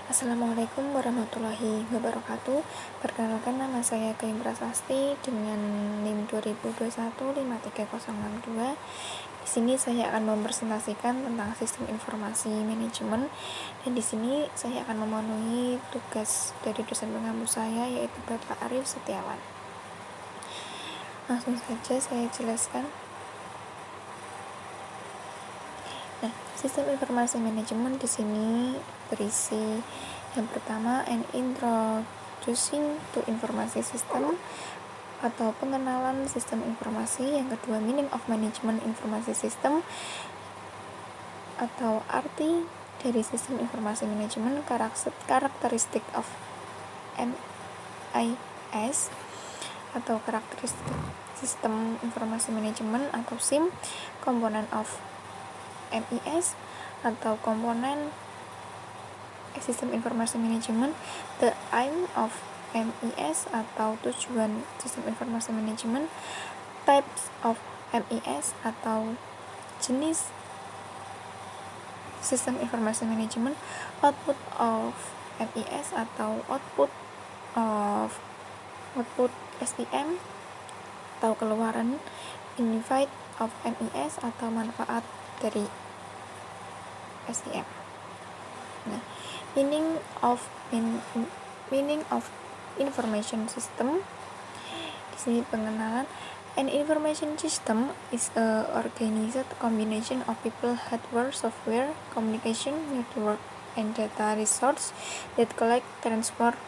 Assalamualaikum warahmatullahi wabarakatuh. Perkenalkan, nama saya Gayung Prasasti dengan NIM 2021-53062. Di sini saya akan mempresentasikan tentang sistem informasi manajemen, dan di sini saya akan memenuhi tugas dari dosen pengampu saya, yaitu Bapak Arif Setiawan. Langsung saja saya jelaskan. Nah, sistem informasi manajemen di sini berisi yang pertama, an introducing to informasi system atau pengenalan sistem informasi. Yang kedua, meaning of management informasi system atau arti dari sistem informasi manajemen, karakteristik of MIS atau karakteristik sistem informasi manajemen atau SIM, komponen of MIS atau komponen sistem informasi manajemen, the aim of MIS atau tujuan sistem informasi manajemen, types of MIS atau jenis sistem informasi manajemen, output of MIS atau output SIM atau keluaran, benefit of MIS atau manfaat dari SIM. Nah, meaning of information system. Di sini pengenalan. An information system is a organized combination of people, hardware, software, communication network, and data resource that collect, transfer,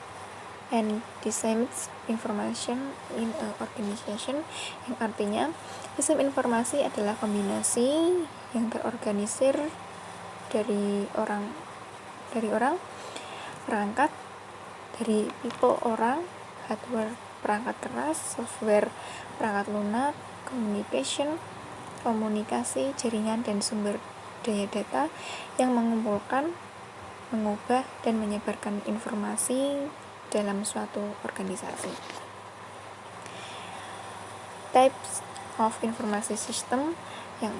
and disseminates information in a organization. Yang artinya, sistem informasi adalah kombinasi yang terorganisir dari orang, perangkat, dari people orang, hardware perangkat keras, software perangkat lunak, communication komunikasi, jaringan, dan sumber daya data yang mengumpulkan, mengubah, dan menyebarkan informasi dalam suatu organisasi. Types of informasi system, yang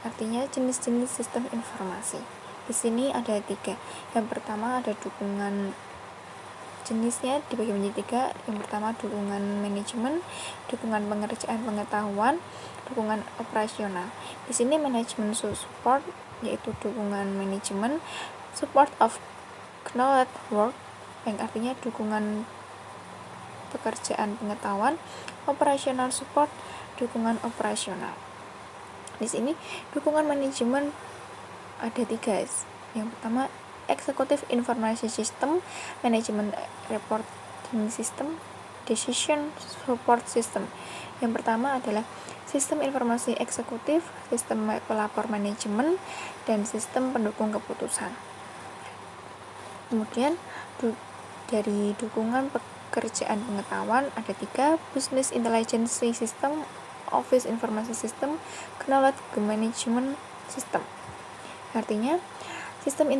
artinya jenis-jenis sistem informasi. Di sini ada 3. Yang pertama ada dukungan, jenisnya dibagi menjadi 3. Yang pertama dukungan manajemen, dukungan pengerjaan pengetahuan, dukungan operasional. Di sini manajemen support, yaitu dukungan manajemen, support of knowledge work, yang artinya dukungan pekerjaan pengetahuan, operational support, dukungan operasional. Di sini dukungan manajemen ada 3. Yang pertama, executive information system, management reporting system, decision support system. Yang pertama adalah sistem informasi eksekutif, sistem pelapor manajemen, dan sistem pendukung keputusan. Kemudian dari dukungan pekerjaan pengetahuan ada 3, business intelligence system, office information system, knowledge management system. Artinya sistem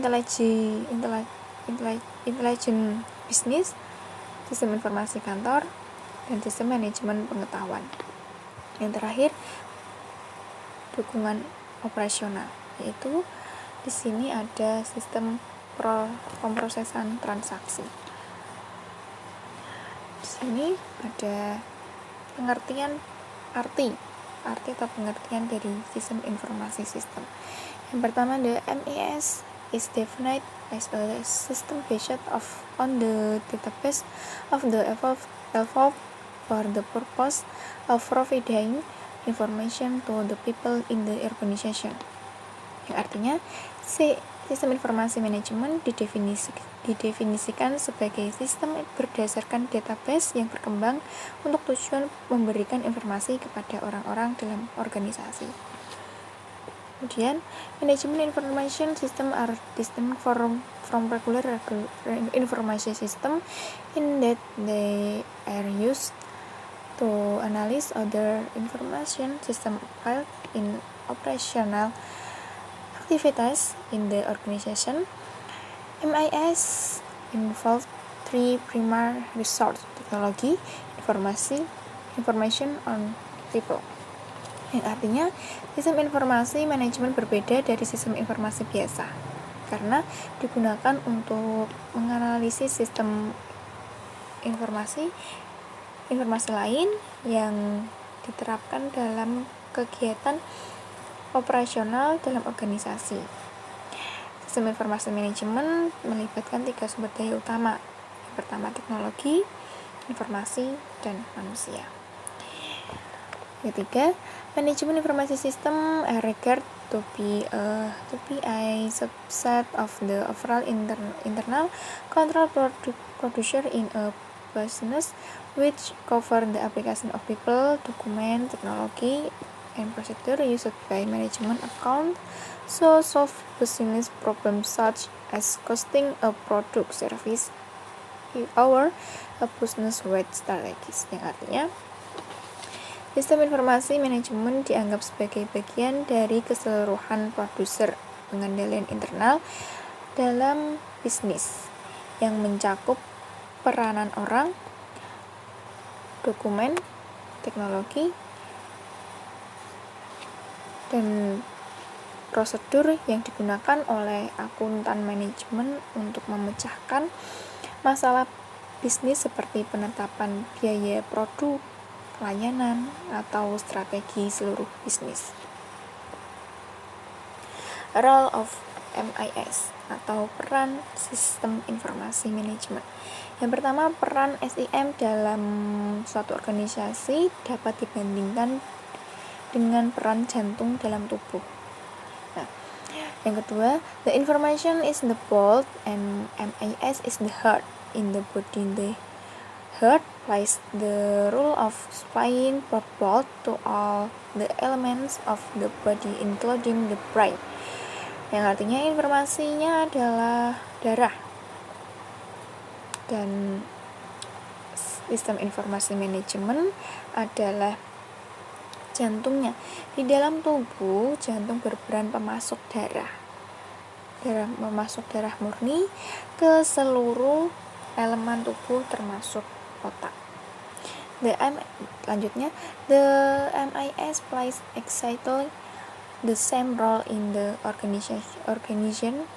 intelijen bisnis, sistem informasi kantor, dan sistem manajemen pengetahuan. Yang terakhir dukungan operasional, yaitu di sini ada sistem pemrosesan transaksi. Di sini ada pengertian arti atau pengertian dari sistem informasi sistem. Yang pertama, the MIS is defined as a system based on the database of the evolved for the purpose of providing information to the people in the organization. Yang artinya, sistem informasi manajemen didefinisikan sebagai sistem berdasarkan database yang berkembang untuk tujuan memberikan informasi kepada orang-orang dalam organisasi. Kemudian, management information system are distinct from regular information system in that they are used to analyze other information system file in operational activities in the organization. MIS involve 3 primary resource: technology, information on people. Yang artinya sistem informasi manajemen berbeda dari sistem informasi biasa. karena digunakan untuk menganalisis sistem informasi lain yang diterapkan dalam kegiatan operasional dalam organisasi. Sistem informasi manajemen melibatkan 3 sumber daya utama. Yang pertama teknologi, informasi, dan manusia. Ketiga, manajemen informasi sistem regard to be a subset of the overall internal control procedure in a business, which cover the application of people, document, technology, and procedure used by management account so solve business problems such as costing a product service or a business wide strategies. Yang artinya sistem informasi manajemen dianggap sebagai bagian dari keseluruhan produser pengendalian internal dalam bisnis yang mencakup peranan orang, dokumen, teknologi, dan prosedur yang digunakan oleh akuntan manajemen untuk memecahkan masalah bisnis seperti penetapan biaya produk, pelayanan, atau strategi seluruh bisnis. Role of MIS atau peran sistem informasi manajemen. Yang pertama, peran SIM dalam suatu organisasi dapat dibandingkan dengan peran jantung dalam tubuh. Nah, yang kedua, the information is the bolt and MIS is the heart in the body. The heart plays the role of supplying blood to all the elements of the body including the brain. Yang artinya informasinya adalah darah. Dan sistem informasi manajemen adalah jantungnya. Di dalam tubuh, jantung berperan pemasok darah. Memasuk darah murni ke seluruh elemen tubuh termasuk otak. Lanjutnya, the MIS plays exactly the same role in the organization,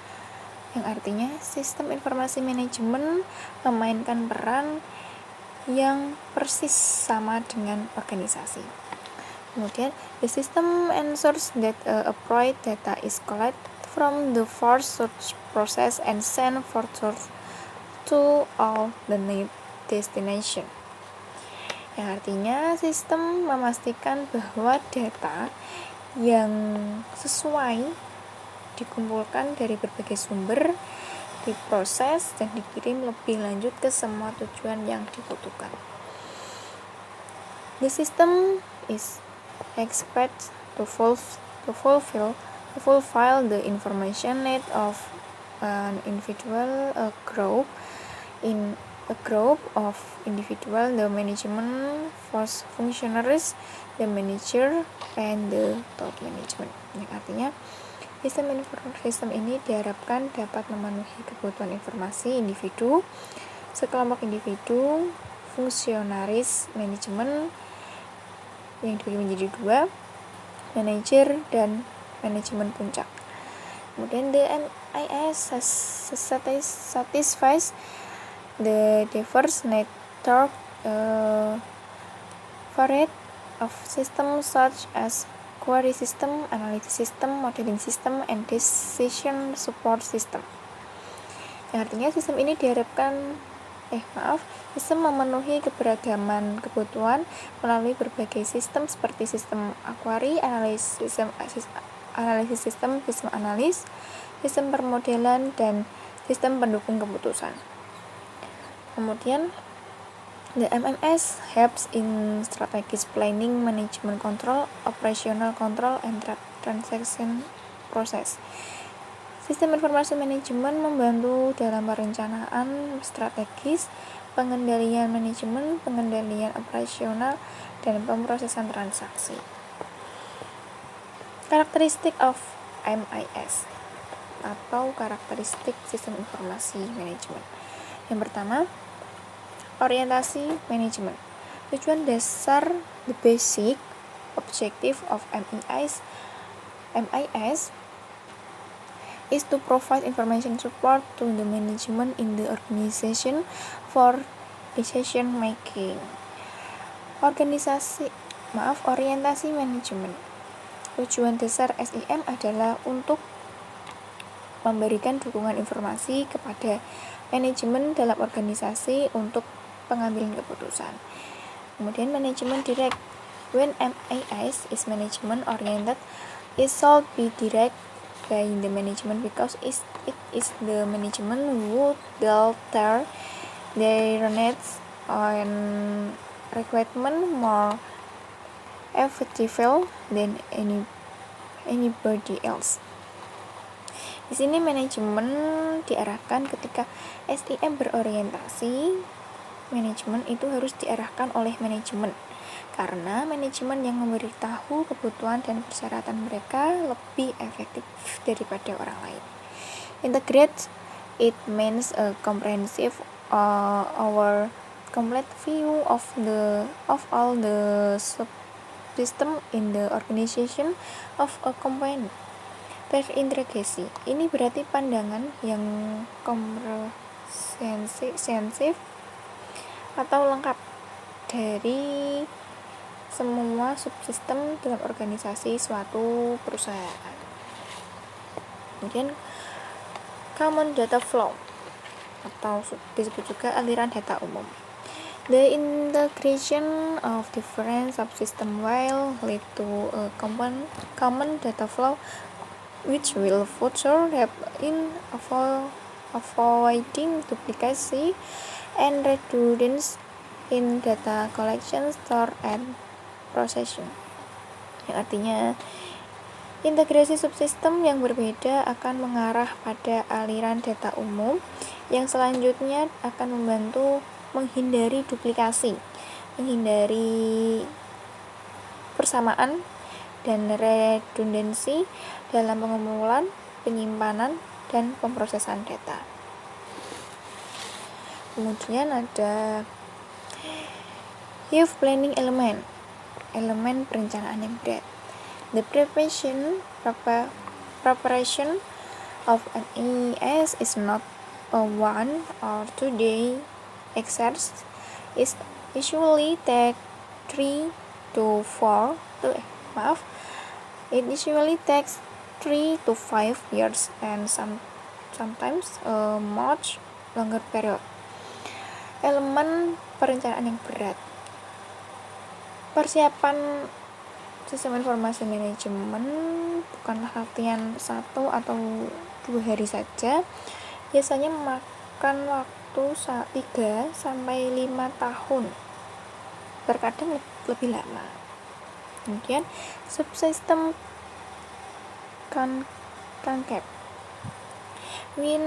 yang artinya sistem informasi manajemen memainkan peran yang persis sama dengan organisasi. Kemudian, the system ensures that appropriate data is collected from the first search process and sent further to all the destination. Yang artinya sistem memastikan bahwa data yang sesuai dikumpulkan dari berbagai sumber, diproses dan dikirim lebih lanjut ke semua tujuan yang dibutuhkan. The system is expected to fulfill the information need of an individual, a group of individual, the management functionaries, the manager, and the top management. Yang artinya sistem ini diharapkan dapat memenuhi kebutuhan informasi individu, sekelompok individu, fungsionaris manajemen yang dibagi menjadi 2, manajer dan manajemen puncak. Kemudian the MIS satisfies the diverse network variety of systems such as query system, analysis system, modeling system, and decision support system. Yang artinya sistem ini sistem memenuhi keberagaman kebutuhan melalui berbagai sistem seperti sistem query, analisis sistem analis, sistem permodelan, dan sistem pendukung keputusan. Kemudian the MMS helps in strategic planning, management control, operational control, and transaction process. Sistem informasi manajemen membantu dalam perencanaan strategis, pengendalian manajemen, pengendalian operasional, dan pemrosesan transaksi. Karakteristik of MIS atau karakteristik sistem informasi manajemen. Yang pertama, orientasi manajemen. Tujuan dasar, the basic objective of MIS is to provide information support to the management in the organization for decision making. Orientasi manajemen. Tujuan dasar SIM adalah untuk memberikan dukungan informasi kepada manajemen dalam organisasi untuk pengambilan keputusan. Kemudian manajemen direct. When MAS is management oriented, it should be direct by the management because it is the management who alter their needs and requirement more effective than anybody else. Di sini manajemen diarahkan ketika SIM berorientasi, manajemen itu harus diarahkan oleh manajemen. Karena manajemen yang memberitahu kebutuhan dan persyaratan mereka lebih efektif daripada orang lain. Integrate, it means a comprehensive or complete view of all the subsystem in the organization of a company. Terintegrasi, ini berarti pandangan yang komprehensif atau lengkap dari semua subsistem dalam organisasi suatu perusahaan. Kemudian common data flow atau disebut juga aliran data umum. The integration of different subsystem will lead to a common data flow which will further help in avoiding duplication and redundancy in data collection, store, and processing. Yang artinya integrasi subsistem yang berbeda akan mengarah pada aliran data umum yang selanjutnya akan membantu menghindari duplikasi, menghindari persamaan dan redundansi dalam pengumpulan, penyimpanan, dan pemrosesan data. Kemudian ada youth planning elemen perencanaan yang berat. The preparation of an MES is not a 1 or 2 day exercise. It usually takes 3 to 5 years and sometimes a much longer period. Elemen perencanaan yang berat. Persiapan sistem informasi manajemen bukanlah latihan 1 atau 2 hari saja. Biasanya memakan waktu 3 sampai 5 tahun. Terkadang lebih lama. Kemudian subsystem concave. When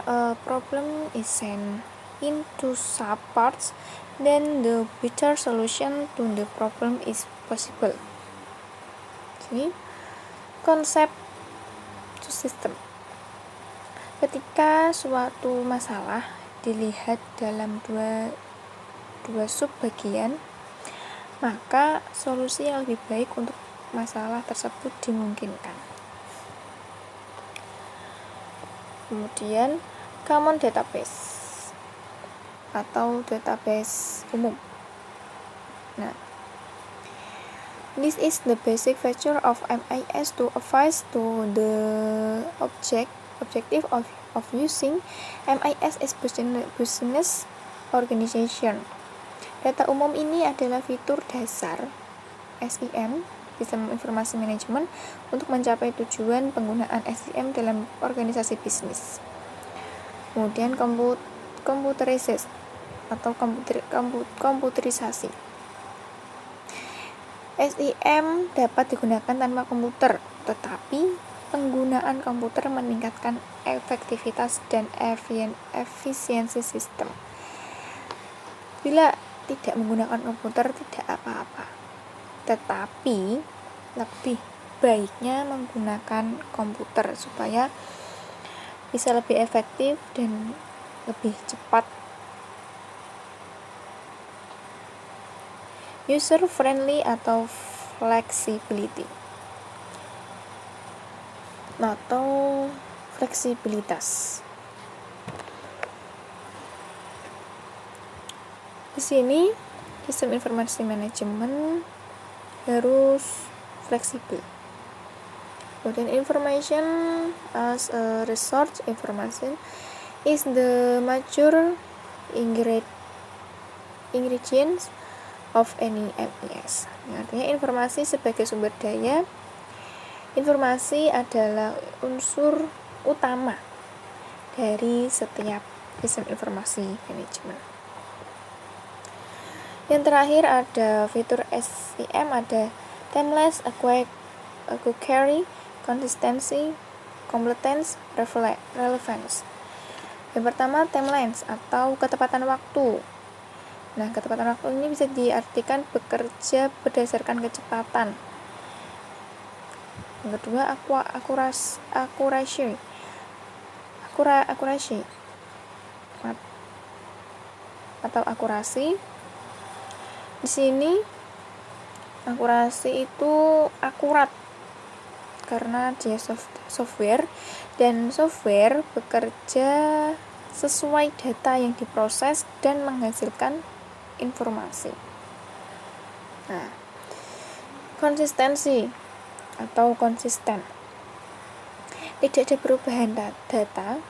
a problem is sent into subparts, then the better solution to the problem is possible. Jadi, konsep subsystem. Ketika suatu masalah dilihat dalam dua subbagian, maka solusi yang lebih baik untuk masalah tersebut dimungkinkan. Kemudian, common database atau database umum. Nah, this is the basic feature of MIS to advise to the objective of using MIS as business organization. Data umum ini adalah fitur dasar SIM, Sistem Informasi Manajemen, untuk mencapai tujuan penggunaan SIM dalam organisasi bisnis. Kemudian computerization atau komputerisasi. SIM dapat digunakan tanpa komputer, tetapi penggunaan komputer meningkatkan efektivitas dan efisiensi sistem. Bila tidak menggunakan komputer tidak apa-apa, tetapi lebih baiknya menggunakan komputer supaya bisa lebih efektif dan lebih cepat. User friendly atau flexibility atau fleksibilitas. Di sini sistem informasi manajemen harus fleksibel. Kemudian information as a resource, information is the major ingredients of any MES. Artinya informasi sebagai sumber daya. Informasi adalah unsur utama dari setiap sistem informasi manajemen. Yang terakhir ada fitur SIM, ada timeless, accuracy, consistency, competence, relevance. Yang pertama timeless atau ketepatan waktu. Nah, ketepatan waktu ini bisa diartikan bekerja berdasarkan kecepatan. Yang kedua accuracy atau akurasi. Di sini akurasi itu akurat karena dia software, dan software bekerja sesuai data yang diproses dan menghasilkan informasi. Nah, konsistensi atau konsisten. Tidak ada perubahan data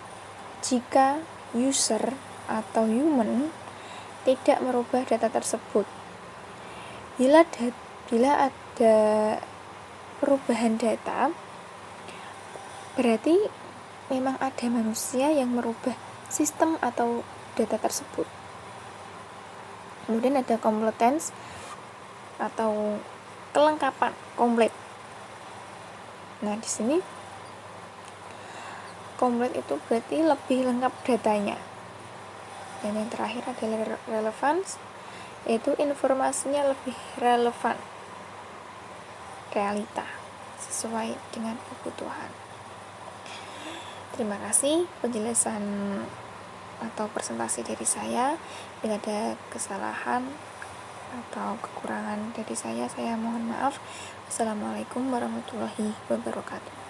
jika user atau human tidak merubah data tersebut. Bila ada perubahan data, berarti memang ada manusia yang merubah sistem atau data tersebut. Kemudian ada competence atau kelengkapan, komplit. Nah, di sini komplit itu berarti lebih lengkap datanya. Dan yang terakhir adalah relevance, yaitu informasinya lebih relevan, realita, sesuai dengan kebutuhan. Terima kasih penjelasan atau presentasi dari saya. Bila ada kesalahan atau kekurangan dari saya mohon maaf. Assalamualaikum warahmatullahi wabarakatuh.